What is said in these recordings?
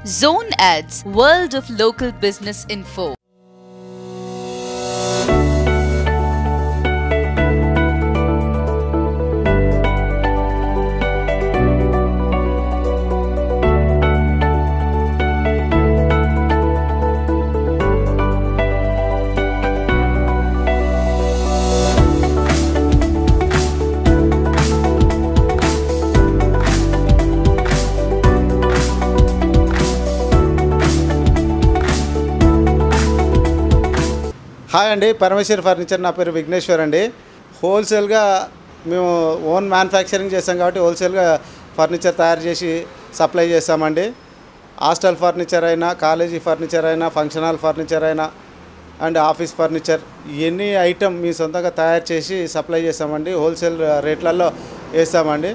Zone Ads, World of Local Business Info. Hi అండి, Parameshwar furniture. నా పేరు విఘ్నేశ్వర్ అండి. హోల్సేల్గా మేము ఓన్ మ్యానుఫ్యాక్చరింగ్ చేస్తాం కాబట్టి హోల్సేల్గా ఫర్నిచర్ తయారు చేసి సప్లై చేస్తామండి. హాస్టల్ ఫర్నిచర్ అయినా, కాలేజీ ఫర్నిచర్ అయినా, ఫంక్షన్ హాల్ ఫర్నిచర్ అయినా and office furniture any item మీ సొంతంగా తయారు చేసి సప్లై చేస్తామండి. హోల్సేల్ రేట్లలో వేస్తామండి.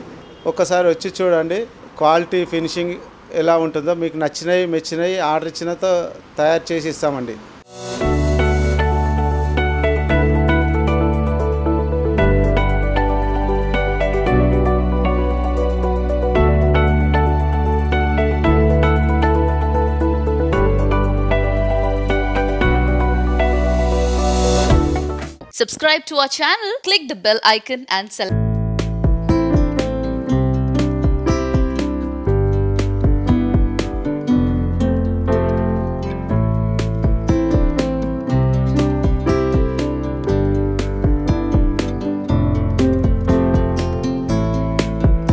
ఒక్కసారి వచ్చి చూడండి, క్వాలిటీ ఫినిషింగ్ ఎలా ఉంటుందో మీకు నచ్చినవి మెచ్చినవి ఆర్డర్ ఇచ్చినతో తయారు చేసి ఇస్తామండి. Subscribe to our channel, click the bell icon and select